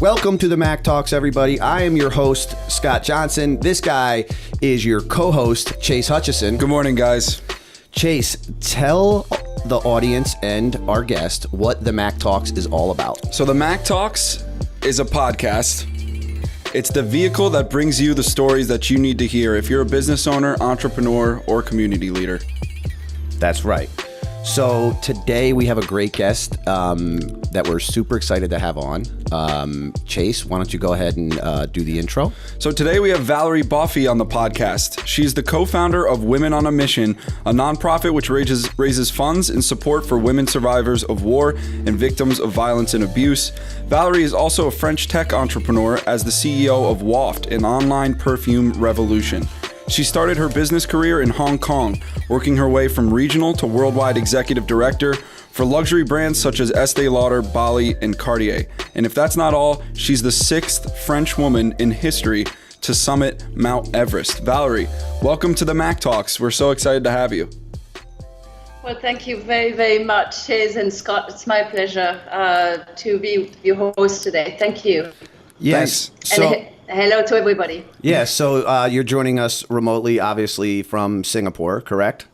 Welcome to the Mack Talks, everybody. I am your host, Scott Johnson. This guy is your co-host, Chase Hutchison. Good morning, guys. Chase, tell the audience and our guest what the Mack Talks is all about. So the Mack Talks is a podcast. It's the vehicle that brings you the stories that you need to hear if you're a business owner, entrepreneur, or community leader. That's right. So today we have a great guest that we're super excited to have on. Chase, why don't you go ahead and do the intro? So today we have Valerie Boffy on the podcast. She's the co-founder of Women on a Mission, a nonprofit which raises funds in support for women survivors of war and victims of violence and abuse. Valerie is also a French tech entrepreneur as the CEO of Waft, an online perfume revolution. She started her business career in Hong Kong, working her way from regional to worldwide executive director for luxury brands such as Estee Lauder, Bally, and Cartier. And if that's not all, she's the 6th French woman in history to summit Mount Everest. Valerie, welcome to the Mack Talks. We're so excited to have you. Well, thank you very, very much, Chase and Scott. It's my pleasure to be your host today. Thank you. Yes. And hello to everybody. Yeah, so you're joining us remotely, obviously, from Singapore, correct?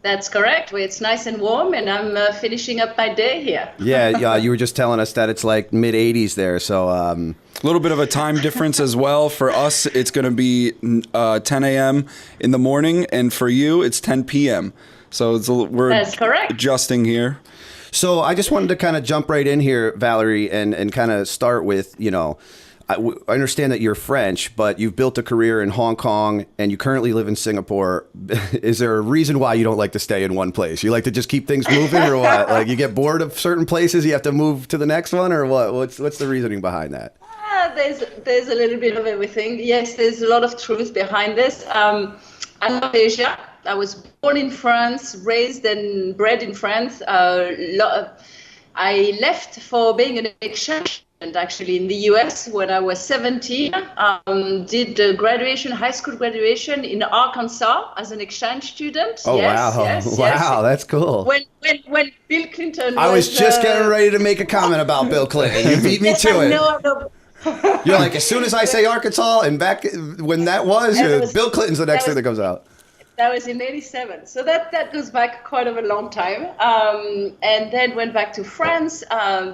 That's correct. Well, it's nice and warm, and I'm finishing up my day here. Yeah, you were just telling us that it's like mid-80s there, so... A little bit of a time difference as well. For us, it's going to be 10 a.m. in the morning, and for you, it's 10 p.m. So we're That's correct. Adjusting here. So I just wanted to kind of jump right in here, Valerie, and kind of start with, I understand that you're French, but you've built a career in Hong Kong and you currently live in Singapore. Is there a reason why you don't like to stay in one place? You like to just keep things moving or what? Like you get bored of certain places, you have to move to the next one or what? What's the reasoning behind that? There's a little bit of everything. Yes, there's a lot of truth behind this. I love Asia. I was born in France, raised and bred in France. I left for being an exchange student actually in the US when I was 17. Did high school graduation in Arkansas as an exchange student. Oh, yes, wow. Yes. That's cool. When Bill Clinton I was just getting ready to make a comment about Bill Clinton. You beat me to it. No. You're like, as soon as I say Arkansas and back when that was Bill Clinton's the next thing that comes out. That was in 87. So that goes back quite a long time. And then went back to France,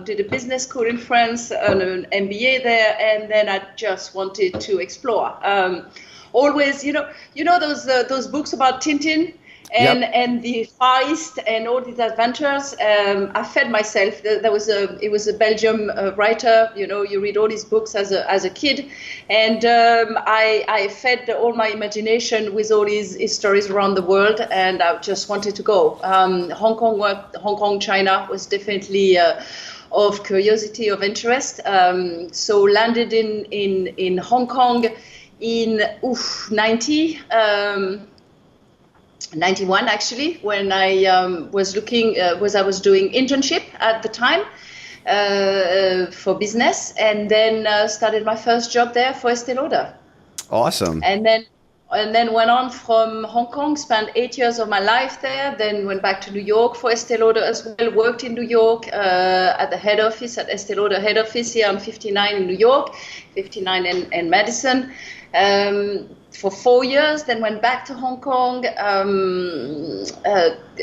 did a business school in France, an MBA there, and then I just wanted to explore. Always, those books about Tintin and the Far East and all these adventures. I fed myself. It was a Belgium writer. You read all these books as a kid, and I fed all my imagination with all these stories around the world, and I just wanted to go. Hong Kong, China was definitely of curiosity, of interest. So landed in Hong Kong in 91 actually, when I was doing internship at the time for business, and then started my first job there for Estee Lauder. Awesome. And then went on from Hong Kong, spent 8 years of my life there, then went back to New York for Estee Lauder as well, worked in New York at the head office, at Estee Lauder head office here on 59 in New York, 59 and Madison. For 4 years, then went back to Hong Kong.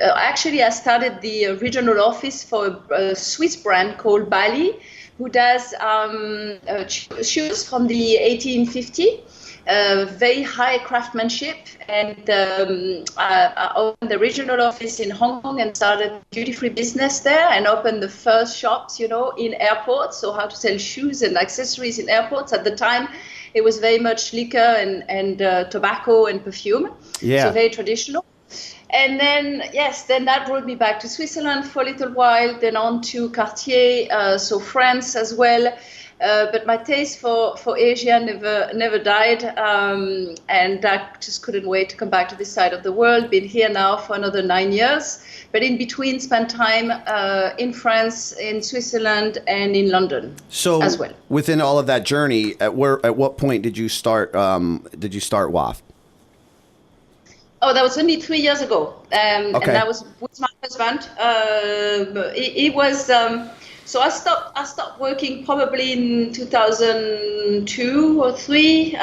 Actually, I started the regional office for a Swiss brand called Bally, who does shoes from the 1850, very high craftsmanship. And I opened the regional office in Hong Kong and started duty-free business there and opened the first shops, in airports. So how to sell shoes and accessories in airports. At the time, it was very much liquor and tobacco and perfume. Yeah. So very traditional. And then, then that brought me back to Switzerland for a little while, then on to Cartier, so France as well. But my taste for Asia never died, and I just couldn't wait to come back to this side of the world. Been here now for another 9 years, but in between spent time in France, in Switzerland, and in London as well. Within all of that journey, at what point did you start Waft? Oh, that was only 3 years ago, Okay. and that was with my husband. It was. So I stopped working probably in 2002 or 3.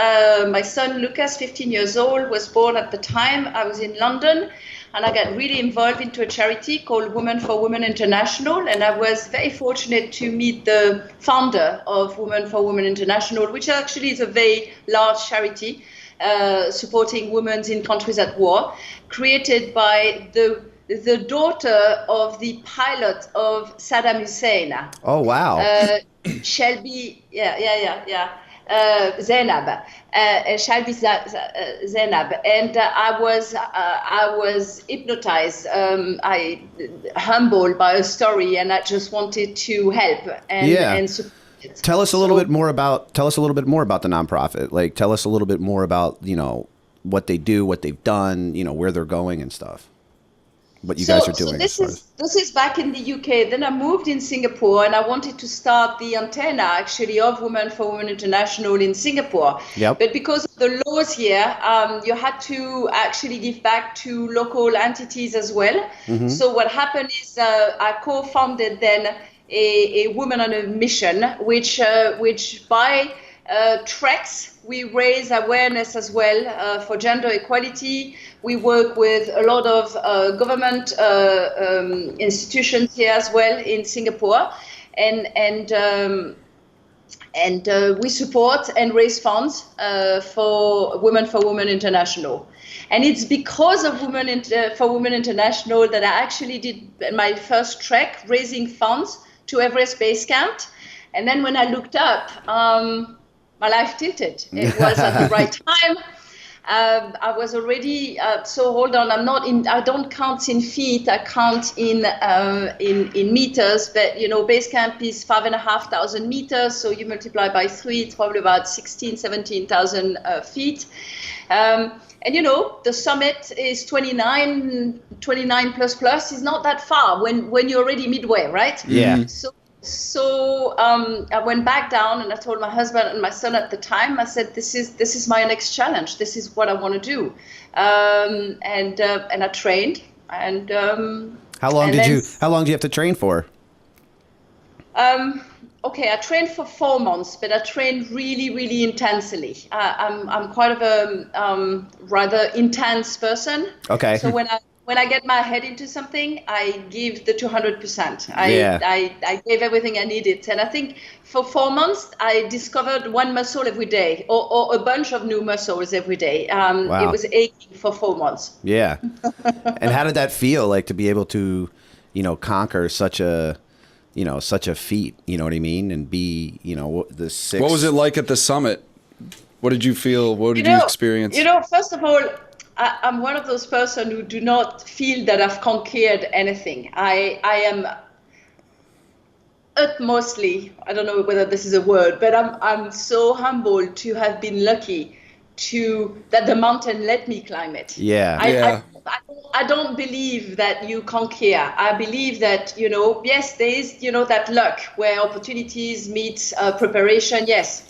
My son Lucas, 15 years old, was born at the time. I was in London, and I got really involved into a charity called Women for Women International, and I was very fortunate to meet the founder of Women for Women International, which actually is a very large charity supporting women in countries at war, created by the daughter of the pilot of Saddam Hussein. Oh, wow. Shelby, Zainab, Shelby Zainab, and I was hypnotized, humbled by her story, and I just wanted to help and support it. Tell us a little bit more about the nonprofit. Like, tell us a little bit more about, what they do, what they've done, where they're going and stuff. What you guys are doing. So this is back in the UK. Then I moved in Singapore, and I wanted to start the antenna actually of Women for Women International in Singapore. Yep. But because of the laws here, you had to actually give back to local entities as well. Mm-hmm. So what happened is I co-founded then a Women on a Mission, which by treks. We raise awareness as well for gender equality. We work with a lot of government institutions here as well in Singapore, and we support and raise funds for Women International. And it's because of Women for Women International that I actually did my first trek raising funds to Everest Base Camp. And then when I looked up, my life tilted. It was at the right time. I was already so hold on. I don't count in feet. I count in meters. But base camp is 5,500 meters. So you multiply by 3. It's probably about 17,000 feet. And the summit is 29 plus. Is not that far when you're already midway, right? Yeah. So I went back down, and I told my husband and my son at the time, I said, this is my next challenge. This is what I want to do. And I trained. And how long do you have to train for? Okay, I trained for 4 months, but I trained really, really intensely. I'm quite of a rather intense person. Okay. So when I get my head into something, I give the 200%. I gave everything I needed. And I think for 4 months, I discovered one muscle every day or a bunch of new muscles every day. Wow. It was aching for 4 months. Yeah. And how did that feel, like, to be able to, conquer such a feat, you know what I mean? And be, the sixth. What was it like at the summit? What did you feel? What did you experience? First of all, I'm one of those persons who do not feel that I've conquered anything. I am utmostly, I don't know whether this is a word, but I'm so humbled to have been lucky that the mountain let me climb it. Yeah. I don't believe that you conquer. I believe that, yes, there is, that luck where opportunities meet preparation. Yes,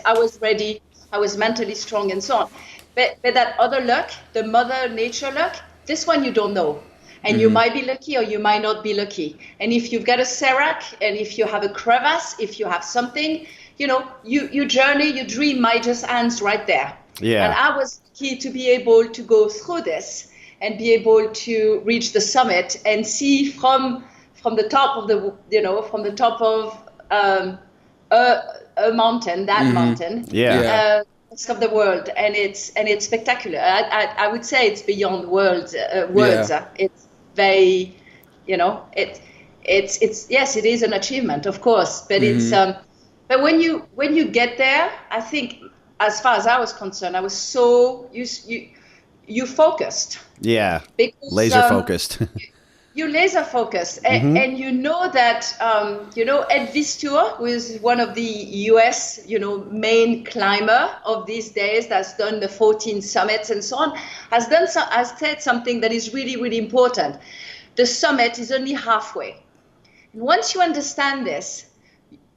I was ready. I was mentally strong and so on. But that other luck, the mother nature luck, this one you don't know. And you might be lucky or you might not be lucky. And if you've got a serac, and if you have a crevasse, if you have something, your journey, your dream might just end right there. Yeah. And I was lucky to be able to go through this and be able to reach the summit and see from the top of a mountain, that mountain. Yeah. Of the world, and it's spectacular. I would say it's beyond words. It's very, it's yes, it is an achievement, of course, but it's but when you get there, I think, as far as I was concerned, I was so you focused. Yeah. Because, laser focused. You're laser focused, and you know that Ed Vistur, who is one of the US main climber of these days, that's done the 14 summits and so on, has said something that is really, really important. The summit is only halfway, and once you understand this,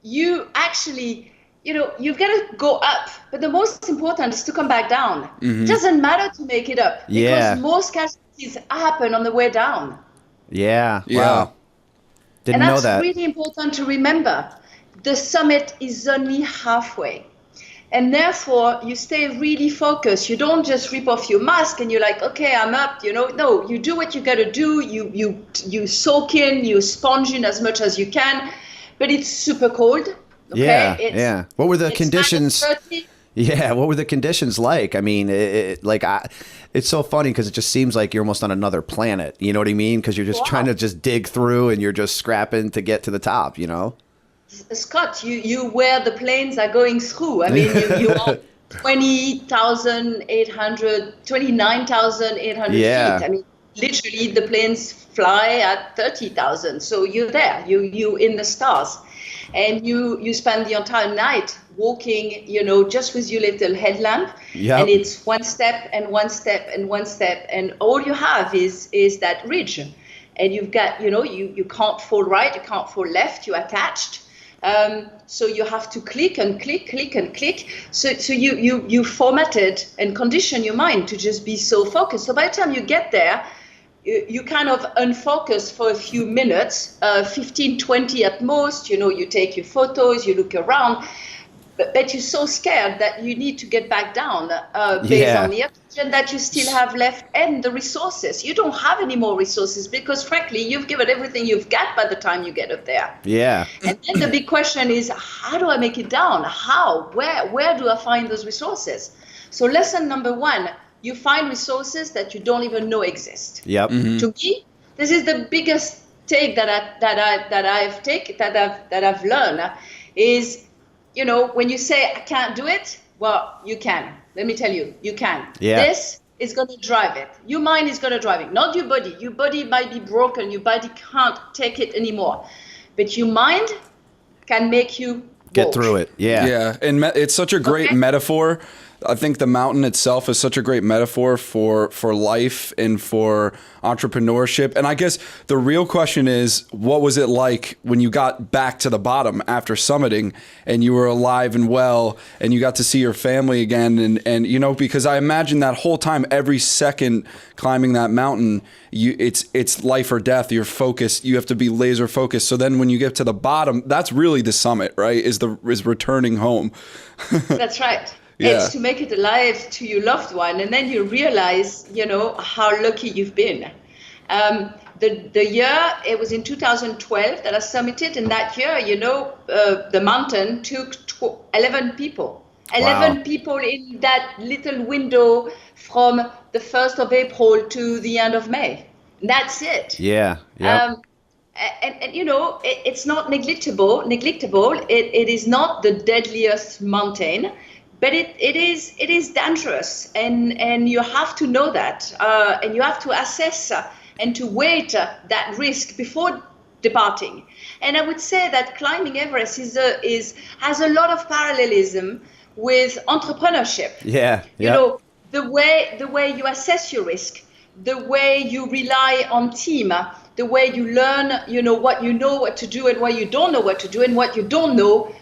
you actually you've got to go up, but the most important is to come back down. It doesn't matter to make it up, because most casualties happen on the way down. Yeah. Wow. Didn't and know that's that. really important to remember. The summit is only halfway. And therefore, you stay really focused. You don't just rip off your mask and you're like, okay, I'm up, No, you do what you got to do. You soak in, you sponge in as much as you can. But it's super cold. Okay? Yeah. What were the conditions? -30. Yeah, what were the conditions like? I mean, it's so funny because it just seems like you're almost on another planet. You know what I mean? Because you're just trying to just dig through and you're just scrapping to get to the top, Scott, you where the planes are going through. I mean, you are 29,800 Yeah. feet. I mean, literally the planes fly at 30,000. So you're there, you in the stars. And you spend the entire night walking, just with your little headlamp. Yep. And it's one step and one step and one step. And all you have is that ridge. And you've got, you can't fall right, you can't fall left, you're attached. So you have to click and click, click and click. So you formatted and condition your mind to just be so focused. So by the time you get there, you kind of unfocus for a few minutes, 15, 20 at most. You take your photos, you look around, but you're so scared that you need to get back down based on the oxygen that you still have left and the resources. You don't have any more resources because, frankly, you've given everything you've got by the time you get up there. Yeah. And then the big question is, how do I make it down? How? Where do I find those resources? So lesson number one, you find resources that you don't even know exist. Yep. Mm-hmm. To me, this is the biggest take that I've learned is, when you say I can't do it, well, you can. Let me tell you, you can. Yeah. This is going to drive it. Your mind is going to drive it, not your body. Your body might be broken. Your body can't take it anymore. But your mind can make you Get walk. through it. Yeah. Yeah, and it's such a great metaphor. I think the mountain itself is such a great metaphor for life and for entrepreneurship. And I guess the real question is, what was it like when you got back to the bottom after summiting and you were alive and well and you got to see your family again? And because I imagine that whole time, every second climbing that mountain, it's life or death. You're focused. You have to be laser focused. So then when you get to the bottom, that's really the summit, right? Is returning home. That's right. Yeah. It's to make it alive to your loved one. And then you realize, how lucky you've been. The year, it was in 2012 that I summited. And that year, the mountain took 11 people. 11 people in that little window from the 1st of April to the end of May. That's it. Yeah. Yep. And it's not neglectable. It is not the deadliest mountain. But it is dangerous, and you have to know that, and you have to assess and to weigh that risk before departing. And I would say that climbing Everest has a lot of parallelism with entrepreneurship. Yeah. The way you assess your risk, the way you rely on team, the way you learn, what to do and what you don't know what to do, and what you don't know.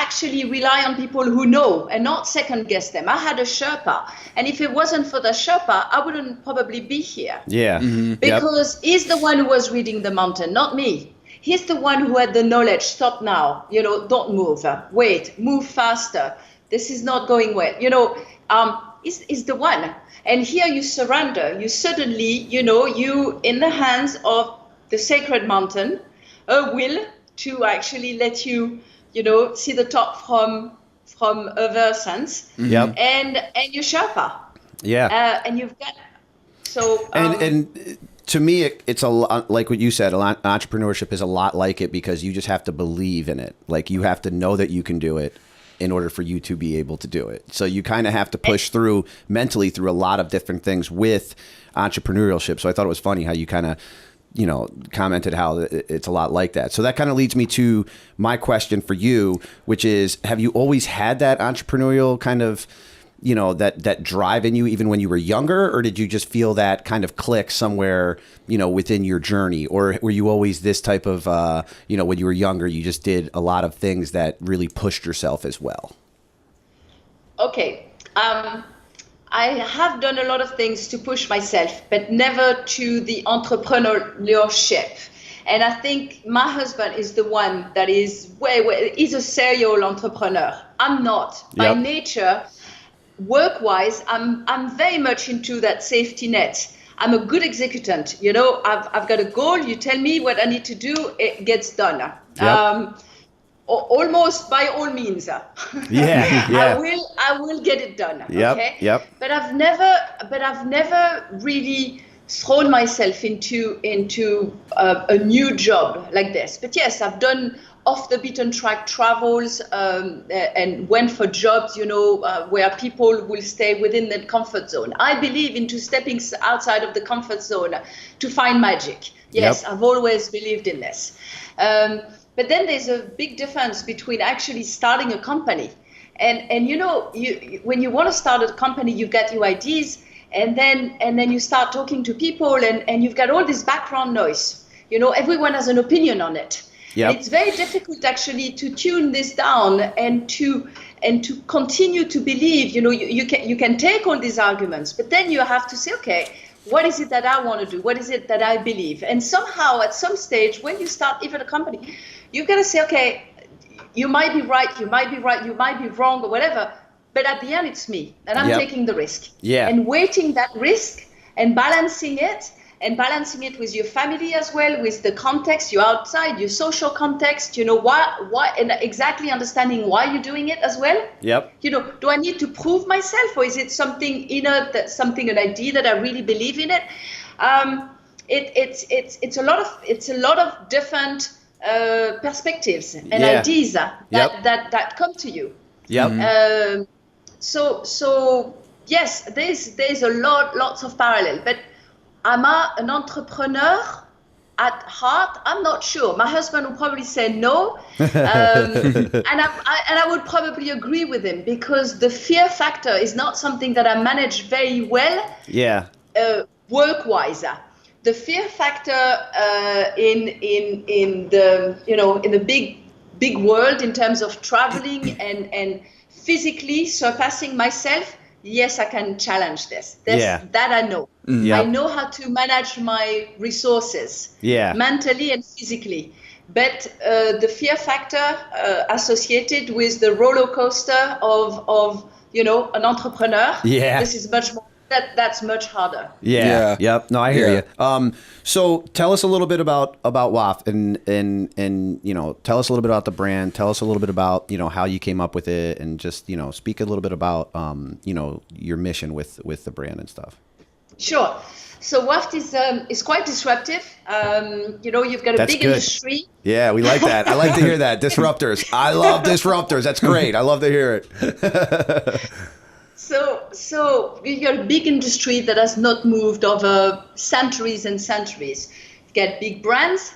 Actually rely on people who know and not second guess them. I had a Sherpa, and if it wasn't for the Sherpa, I wouldn't probably be here. Yeah. Mm-hmm. Because he's the one who was reading the mountain, not me. He's the one who had the knowledge. Stop now. Don't move. Wait. Move faster. This is not going well. Is the one. And here you surrender. You suddenly, you in the hands of the sacred mountain, a will to actually let you. See the top from other sense. Yep. And you Sherpa. Yeah. And you've got so. And to me, it's a lot like what you said. Entrepreneurship is a lot like it because you just have to believe in it. Like you have to know that you can do it in order for you to be able to do it. So you kind of have to push through mentally through a lot of different things with entrepreneurship. So I thought it was funny how you kind of commented how it's a lot like that. So that kind of leads me to my question for you, which is, have you always had that entrepreneurial kind of, that drive in you even when you were younger, or did you just feel that kind of click somewhere, within your journey? Or were you always this type of, when you were younger, you just did a lot of things that really pushed yourself as well? Okay. I have done a lot of things to push myself, but never to the entrepreneurship. And I think my husband is the one that is he's a serial entrepreneur. I'm not. By nature, work-wise, I'm very much into that safety net. I'm a good executant. You know, I've got a goal. You tell me what I need to do, it gets done. Almost by all means. I will get it done. Okay. But I've never really thrown myself into a new job like this. But yes, I've done off the beaten track travels and went for jobs, you know, where people will stay within their comfort zone. I believe into stepping outside of the comfort zone to find magic. Yes, I've always believed in this. But then there's a big difference between actually starting a company. And you know, when you want to start a company, you've got your ideas, and then you start talking to people, and you've got all this background noise. You know, everyone has an opinion on it. And it's very difficult actually to tune this down and to continue to believe. You know, you can take all these arguments, but then you have to say, okay, what is it that I want to do? What is it that I believe? And somehow, at some stage, when you start even a company, you've got to say, okay, you might be right, you might be wrong, or whatever. But at the end, it's me, and I'm taking the risk. And weighting that risk and balancing it with your family as well, with the context, your outside, your social context, you know, why, and exactly understanding why you're doing it as well. You know, do I need to prove myself, or is it something inner, an idea that I really believe in it? It's a lot of different perspectives and ideas that come to you. So yes, there's lots of parallel, but am I an entrepreneur at heart? I'm not sure. My husband would probably say no, and I would probably agree with him, because the fear factor is not something that I manage very well. Work-wise, the fear factor in the big world in terms of traveling and physically surpassing myself. Yes, I can challenge this. That I know. I know how to manage my resources, mentally and physically. But the fear factor associated with the roller coaster of an entrepreneur, this is much more. That's much harder. No, I hear you. So tell us a little bit about Waft, and tell us a little bit about the brand. Tell us a little bit about how you came up with it, and just speak a little bit about your mission with the brand and stuff. Sure. So Waft is quite disruptive. You've got a big industry. Yeah, we like that. I like to hear that. Disruptors. I love disruptors. That's great. I love to hear it. So you've got a big industry that has not moved over centuries and centuries. You've got big brands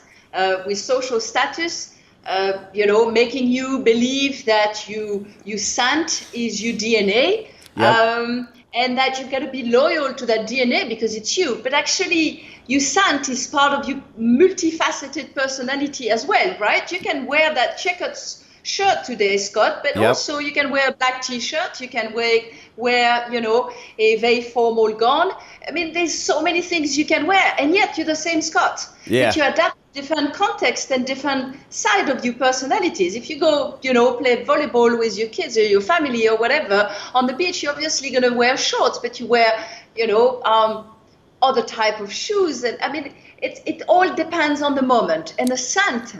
with social status, making you believe that your scent is your DNA, and that you've got to be loyal to that DNA because it's you. But actually, your scent is part of your multifaceted personality as well, right? You can wear that checkered shirt today, Scott, but also you can wear a black t-shirt, you can wear a very formal gown. I mean, there's so many things you can wear, and yet you're the same Scott. But you adapt different context and different side of your personalities. If you go, play volleyball with your kids or your family or whatever on the beach, you're obviously going to wear shorts, but you wear, other type of shoes. And I mean, it all depends on the moment, and the scent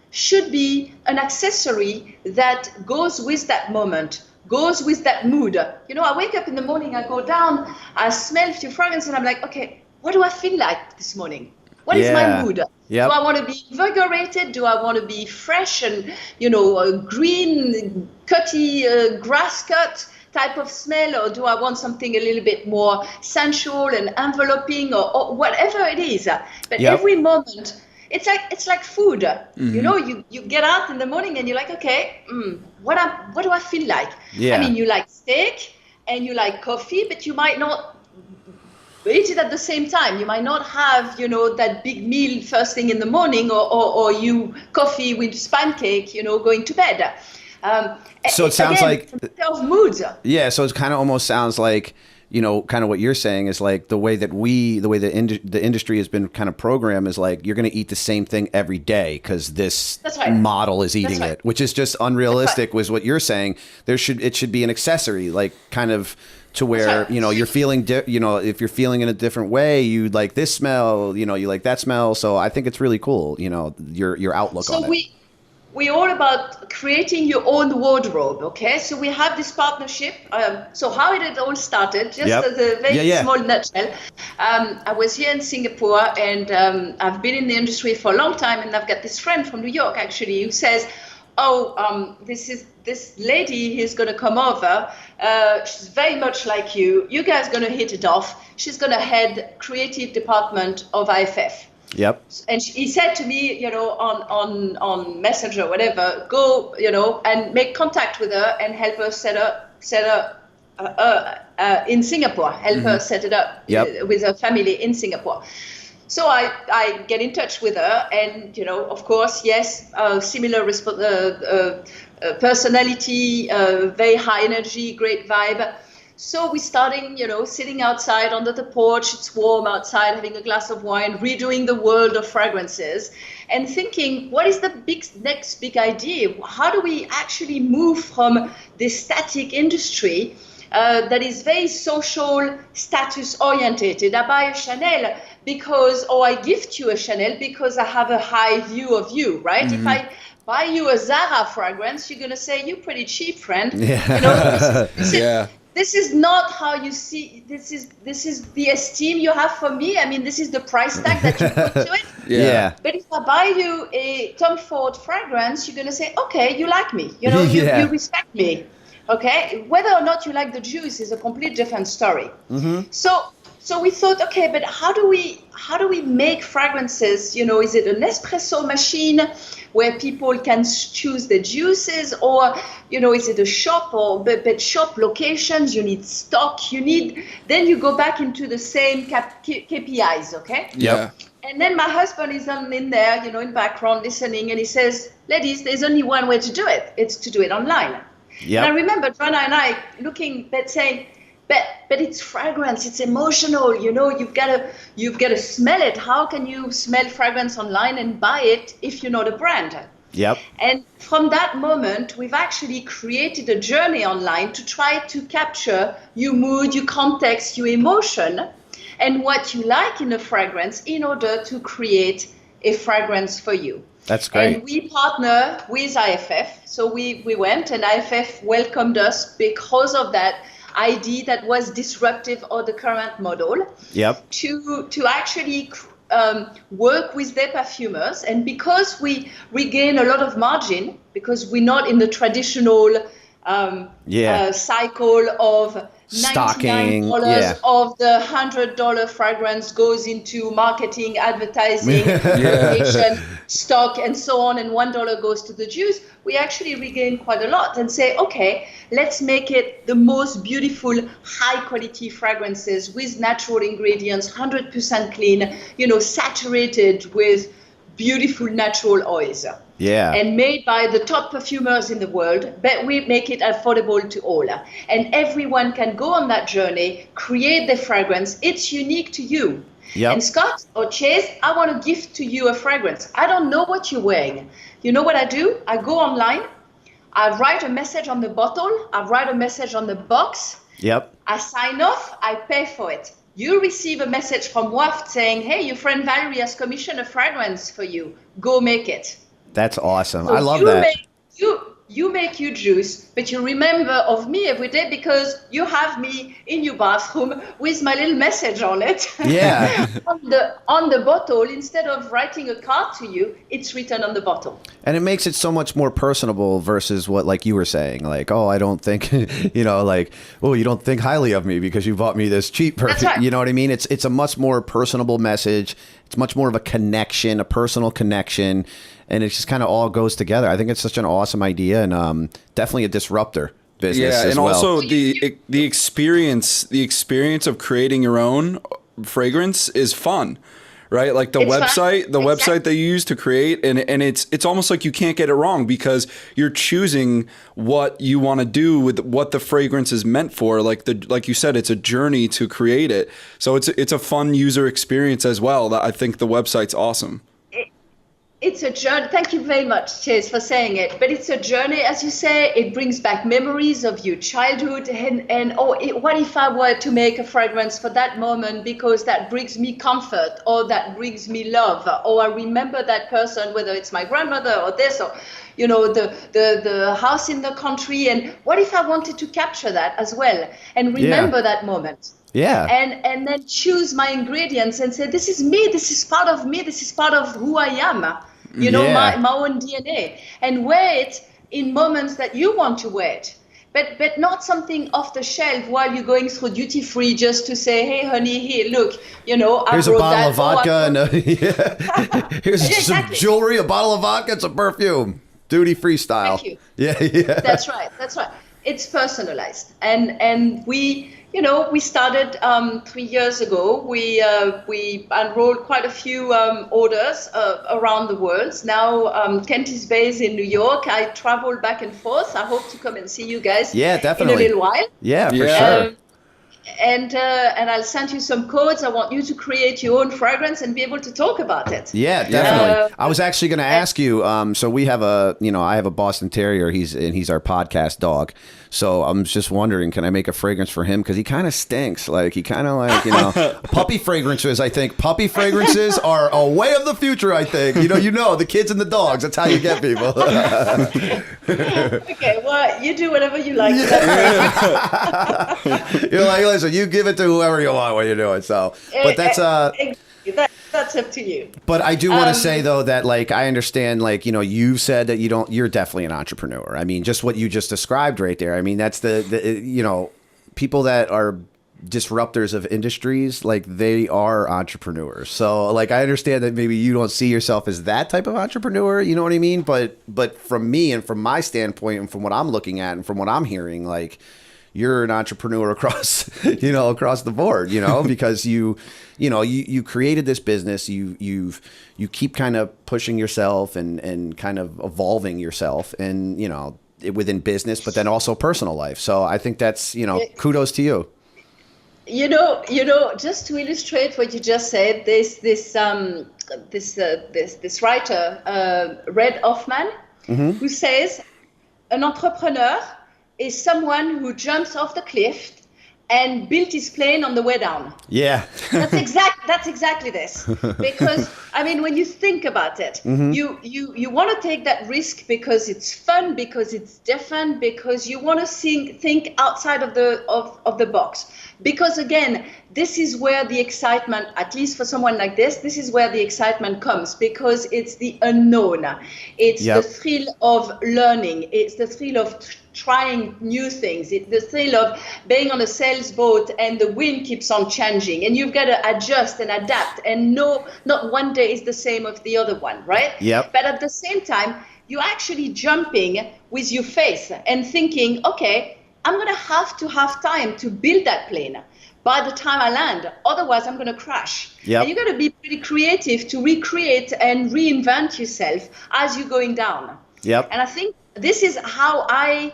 should be an accessory that goes with that moment, goes with that mood. I wake up in the morning, I go down, I smell a few fragrances, and I'm like, okay, what do I feel like this morning? What is my mood? Do I want to be invigorated? Do I want to be fresh and, a green, cutty, grass cut type of smell? Or do I want something a little bit more sensual and enveloping, or whatever it is? But every moment, it's like food. You get out in the morning and you're like, okay, what do I feel like? I mean, you like steak and you like coffee, but you might not eat it at the same time. You might not have, that big meal first thing in the morning, or you coffee with pancake, going to bed. So it sounds like of moods. Yeah, so it kind of almost sounds like you know, kind of what you're saying is like the way the industry has been kind of programmed is like, you're going to eat the same thing every day because this model is eating it, which is just unrealistic was what you're saying. It should be an accessory, like kind of to where, you know, you're feeling, you know, if you're feeling in a different way, you like this smell, you know, you like that smell. So I think it's really cool, you know, your outlook on it. We're all about creating your own wardrobe, okay? So we have this partnership. So how it all started, just as a very small nutshell. I was here in Singapore, and I've been in the industry for a long time, and I've got this friend from New York, actually, who says, this lady is going to come over. She's very much like you. You guys are going to hit it off. She's going to head creative department of IFF. Yep. And he said to me, you know, on Messenger, whatever, go, you know, and make contact with her and help her set up in Singapore. Help her set it up with her family in Singapore. So I get in touch with her, and you know, of course, yes, similar personality, very high energy, great vibe. So we're starting, you know, sitting outside under the porch. It's warm outside, having a glass of wine, redoing the world of fragrances, and thinking, what is the next big idea? How do we actually move from this static industry that is very social, status orientated? I buy a Chanel because, or I gift you a Chanel because I have a high view of you, right? If I buy you a Zara fragrance, you're going to say, you're pretty cheap, friend. Yeah. You know, this is not how you see. This is the esteem you have for me. I mean, this is the price tag that you put to it. Yeah. But if I buy you a Tom Ford fragrance, you're gonna say, okay, you like me. You know, you respect me. Okay. Whether or not you like the juice is a completely different story. Mm-hmm. So we thought, okay, but how do we make fragrances? You know, is it an espresso machine where people can choose the juices, or, you know, is it a shop, or but shop locations, you need stock, then you go back into the same KPIs, okay? Yeah. And then my husband is in there, you know, in background listening, and he says, ladies, there's only one way to do it. It's to do it online. Yeah. And I remember Joanna and I looking but saying, but it's fragrance, it's emotional, you know, you've got to smell it. How can you smell fragrance online and buy it if you're not a brand? Yep. And from that moment, we've actually created a journey online to try to capture your mood, your context, your emotion, and what you like in a fragrance in order to create a fragrance for you. That's great. And we partner with IFF. So we went, and IFF welcomed us because of that idea that was disruptive of the current model. Yep. To actually work with their perfumers, and because we gain a lot of margin, because we're not in the traditional cycle of stocking, $99 of the $100 fragrance goes into marketing, advertising, creation, stock, and so on, and $1 goes to the juice. We actually regain quite a lot and say, okay, let's make it the most beautiful, high-quality fragrances with natural ingredients, 100% clean, you know, saturated with beautiful natural oils. Yeah. And made by the top perfumers in the world, but we make it affordable to all. And everyone can go on that journey, create the fragrance. It's unique to you. Yep. And Scott or Chase, I want to gift to you a fragrance. I don't know what you're wearing. You know what I do? I go online, I write a message on the bottle, I write a message on the box. Yep. I sign off, I pay for it. You receive a message from Waft saying, hey, your friend Valerie has commissioned a fragrance for you. Go make it. That's awesome. So I love that. You make your juice, but you remember of me every day because you have me in your bathroom with my little message on it. Yeah. on the bottle, instead of writing a card to you, it's written on the bottle. And it makes it so much more personable versus what, like you were saying, like, oh, I don't think, you know, like, oh, you don't think highly of me because you bought me this cheap perfume. That's right. You know what I mean? It's a much more personable message. It's much more of a connection, a personal connection. And it just kind of all goes together. I think it's such an awesome idea, and definitely a disruptor business. Yeah, and also the experience of creating your own fragrance is fun, right? Like the It's fun. website, the Exactly. website they use to create, and it's almost like you can't get it wrong because you're choosing what you want to do with what the fragrance is meant for. Like you said, it's a journey to create it. So it's a fun user experience as well. I think the website's awesome. It's a journey. Thank you very much, Chase, for saying it. But it's a journey, as you say. It brings back memories of your childhood. What if I were to make a fragrance for that moment because that brings me comfort, or that brings me love, or I remember that person, whether it's my grandmother or this, or the house in the country. And what if I wanted to capture that as well and remember that moment? Yeah. And then choose my ingredients and say, this is me, this is part of me, this is part of who I am, my own DNA, and wear it in moments that you want to wear it. But not something off the shelf while you're going through duty free just to say, hey, honey, here, look, I here's a brought bottle that. of vodka here's some Exactly. jewelry, a bottle of vodka, and some perfume. Duty free style. Thank you. Yeah. That's right. It's personalized. And we started 3 years ago. We enrolled quite a few orders around the world. Now Kent is based in New York. I travel back and forth. I hope to come and see you guys Definitely. in a little while. Yeah, for Yeah. sure. And I'll send you some codes. I want you to create your own fragrance and be able to talk about it. Yeah, definitely. I was actually going to ask you. So we have I have a Boston Terrier. He's our podcast dog. So I'm just wondering, can I make a fragrance for him? Because he kind of stinks. Like he kind of puppy fragrances. I think puppy fragrances are a way of the future. I think the kids and the dogs. That's how you get people. Okay, well, you do whatever you like. You're like, listen, you give it to whoever you want when you're doing. So, but that's That's up to you. But I do want to say though that I understand you said that you're definitely an entrepreneur. I mean, just what you just described right there. I mean, that's the people that are disruptors of industries, they are entrepreneurs. So I understand that maybe you don't see yourself as that type of entrepreneur, you know what I mean? But from me and from my standpoint and from what I'm looking at and from what I'm hearing, you're an entrepreneur across the board, because you created this business, you keep kind of pushing yourself and kind of evolving yourself and, within business, but then also personal life. So I think that's, kudos to you. Just to illustrate what you just said, this writer, Red Hoffman, who says an entrepreneur is someone who jumps off the cliff and built his plane on the way down. Yeah. That's exactly this. Because when you think about it, you want to take that risk because it's fun, because it's different, because you want to think outside of the box. Because again, this is where the excitement, at least for someone like this is where the excitement comes, because it's the unknown. It's the thrill of learning. It's the thrill of trying new things. It's the thrill of being on a sales boat and the wind keeps on changing and you've got to adjust and adapt, and not one day is the same as the other one, right? Yep. But at the same time, you're actually jumping with your faith and thinking, okay, I'm going to have time to build that plane by the time I land. Otherwise, I'm going to crash. Yep. And you've got to be pretty creative to recreate and reinvent yourself as you're going down. Yep. And I think this is how I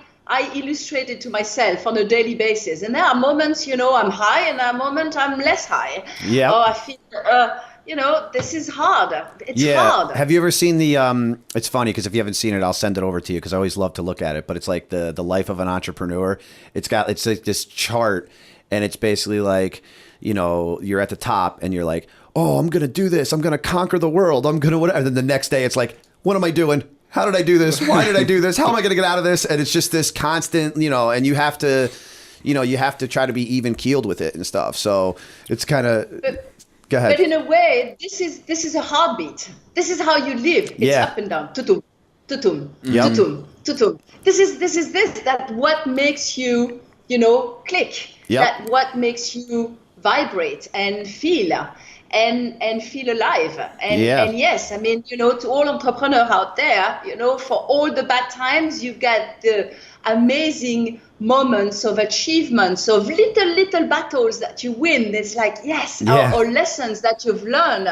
illustrate it to myself on a daily basis. And there are moments, I'm high, and there are moments I'm less high. Yeah. Oh, I feel, this is hard. It's hard. Have you ever seen the, it's funny because if you haven't seen it, I'll send it over to you because I always love to look at it, but it's like the life of an entrepreneur. It's like this chart, and it's basically you're at the top and you're like, oh, I'm going to do this. I'm going to conquer the world. I'm going to whatever. And then the next day it's like, what am I doing? How did I do this? Why did I do this? How am I going to get out of this? And it's just this constant, and you have to try to be even keeled with it and stuff. So it's kind of, go ahead. But in a way, this is a heartbeat. This is how you live. It's up and down. Tutum, tutum, tutum, tutum. This is that what makes you, click. Yep. That what makes you vibrate and feel. And feel alive. And yes, to all entrepreneurs out there, for all the bad times, you've got the amazing moments of achievements, of little battles that you win. It's like, yes, or lessons that you've learned.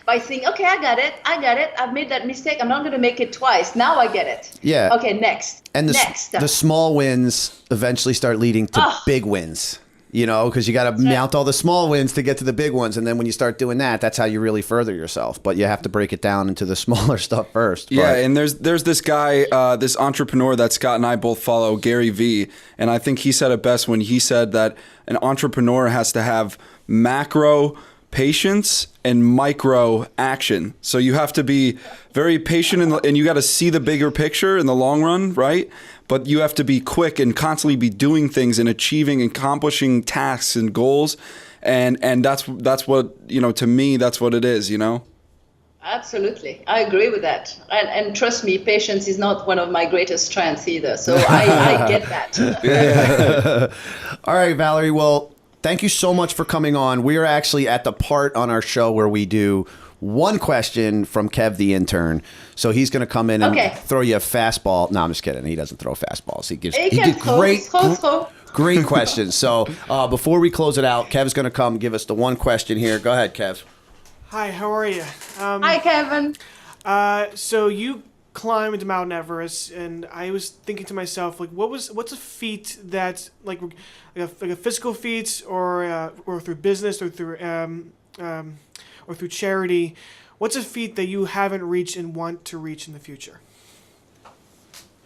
by saying, okay, I got it. I've made that mistake. I'm not going to make it twice. Now I get it. Yeah. Okay, next. And next. the small wins eventually start leading to big wins, you know, because you got to mount all the small wins to get to the big ones. And then when you start doing that, that's how you really further yourself. But you have to break it down into the smaller stuff first. Yeah, and there's this guy, this entrepreneur that Scott and I both follow, Gary Vee. And I think he said it best when he said that an entrepreneur has to have macro patience and micro action. So you have to be very patient and you got to see the bigger picture in the long run, right? But you have to be quick and constantly be doing things and achieving and accomplishing tasks and goals. And that's what, you know, to me, that's what it is, you know? Absolutely. I agree with that. And trust me, patience is not one of my greatest strengths either. So I get that. All right, Valerie. Well, thank you so much for coming on. We are actually at the part on our show where we do one question from Kev, the intern. So he's going to come in and throw you a fastball. No, I'm just kidding. He doesn't throw fastballs. He gives great questions. So before we close it out, Kev's going to come give us the one question here. Go ahead, Kev. Hi, how are you? Hi, Kevin. So you climbed Mount Everest, and I was thinking to myself, like, what's a feat that, like a physical feat, or through business, or through charity, what's a feat that you haven't reached and want to reach in the future?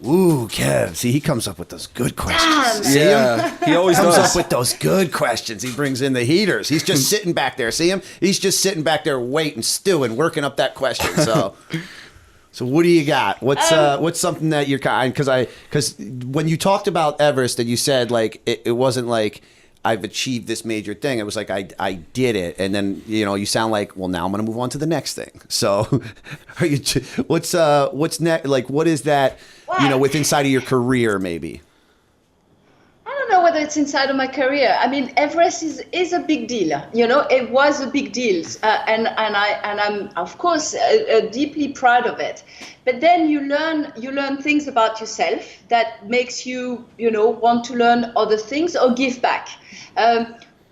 Ooh, Kev. See, he comes up with those good questions. Damn. Yeah, he always comes does. up with those good questions. He brings in the heaters. He's just sitting back there. See him? He's just sitting back there waiting, stewing, working up that question. So what do you got? What's something that you're kind? Because when you talked about Everest and you said like it wasn't like I've achieved this major thing. It was like I did it, and then you sound like, well, now I'm going to move on to the next thing. So, what's next? Like, what is that? With inside of your career, maybe. I don't know whether it's inside of my career. I mean, Everest is a big deal. It was a big deal, and I'm of course deeply proud of it. But then you learn things about yourself that makes you want to learn other things or give back.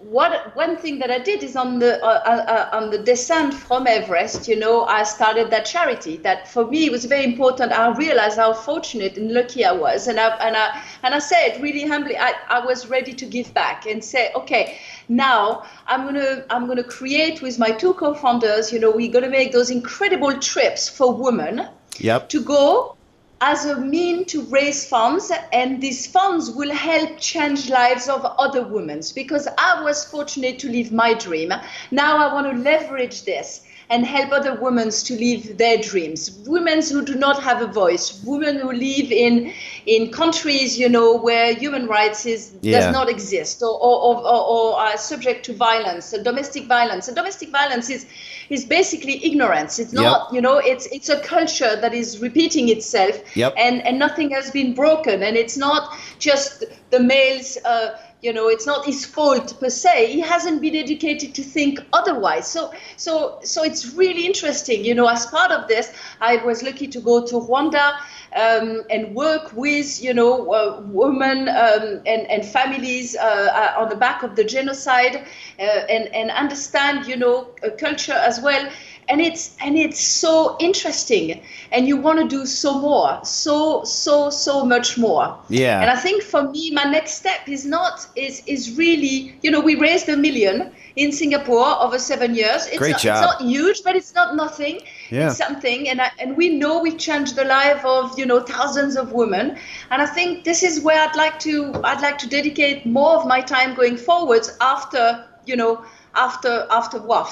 One thing that I did is on the descent from Everest, I started that charity. That for me was very important. I realized how fortunate and lucky I was, and I said really humbly, I was ready to give back and say, okay, now I'm gonna create with my two co-founders. We're gonna make those incredible trips for women. Yep. To go as a mean to raise funds, and these funds will help change lives of other women, because I was fortunate to live my dream. Now I want to leverage this and help other women to live their dreams. Women who do not have a voice, women who live in countries, where human rights does not exist, or are subject to violence, domestic violence. And domestic violence is basically ignorance. It's not, it's a culture that is repeating itself, and nothing has been broken. And it's not just the males, it's not his fault per se. He hasn't been educated to think otherwise. So it's really interesting. As part of this, I was lucky to go to Rwanda and work with, women and families on the back of the genocide, and understand, culture as well. And it's so interesting, and you want to do so much more. Yeah. And I think for me, my next step is really, we raised $1 million in Singapore over 7 years. Great job. It's not huge, but it's not nothing. Yeah. It's something, and we know we've changed the life of thousands of women. And I think this is where I'd like to dedicate more of my time going forwards after Waft,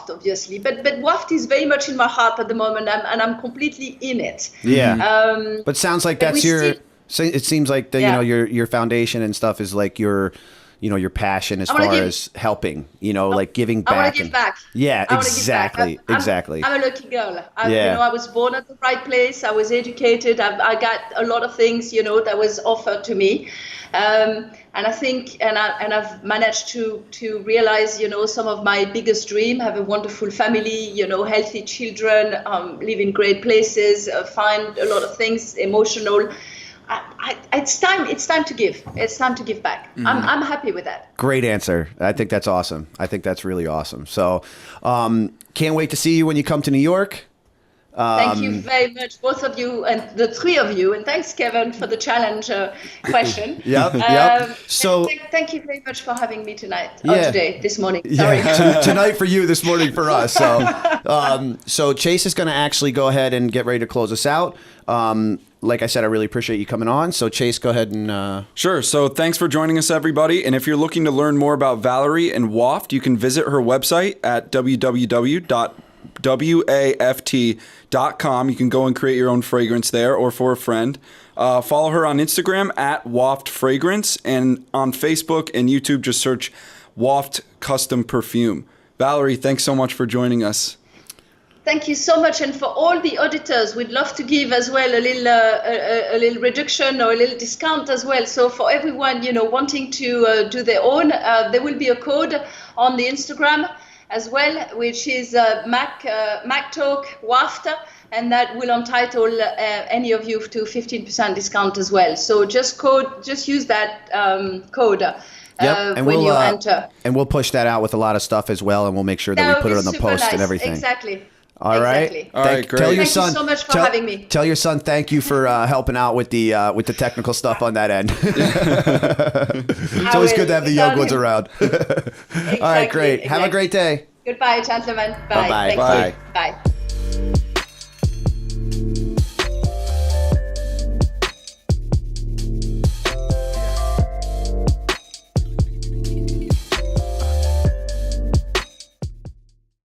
obviously, but Waft is very much in my heart at the moment, and I'm completely in it. Yeah. But sounds like that's it seems like your foundation and stuff is like your passion as far as helping, like giving back. I want to give back. Yeah, exactly. Exactly. I'm a lucky girl. I was born at the right place. I was educated. I got a lot of things, that was offered to me. And I think, and I've managed to realize, some of my biggest dream, have a wonderful family, healthy children, live in great places, find a lot of things emotional. it's time to give. It's time to give back. I'm happy with that. Great answer. I think that's awesome. I think that's really awesome. So can't wait to see you when you come to New York. Thank you very much, both of you and the three of you. And thanks, Kevin, for the challenge question. Yep. So thank you very much for having me tonight. This morning. Sorry. Yeah, tonight for you, this morning for us. So, so Chase is going to actually go ahead and get ready to close us out. Like I said, I really appreciate you coming on. So Chase, go ahead and... Sure. So thanks for joining us, everybody. And if you're looking to learn more about Valerie and Waft, you can visit her website at www.waft.com. You can go and create your own fragrance there or for a friend. Follow her on Instagram at Waft Fragrance, and on Facebook and YouTube, just search Waft Custom Perfume. Valerie, thanks so much for joining us. Thank you so much, and for all the auditors, we'd love to give as well a little reduction or a little discount as well. So for everyone, wanting to do their own, there will be a code on the Instagram as well, which is Mack Talks Waft, and that will entitle any of you to 15% discount as well. So just use that code. And when you enter. And we'll push that out with a lot of stuff as well, and we'll make sure that we put it on the post and everything. Exactly. All right. Exactly. All right, great. Tell your Thank son, you so much for having me. Tell your son thank you for helping out with the technical stuff on that end. It's always good to have the young ones around. Exactly, All right, great. Have a great day. Goodbye, gentlemen. Bye. Bye-bye. Thank Bye. you. Bye.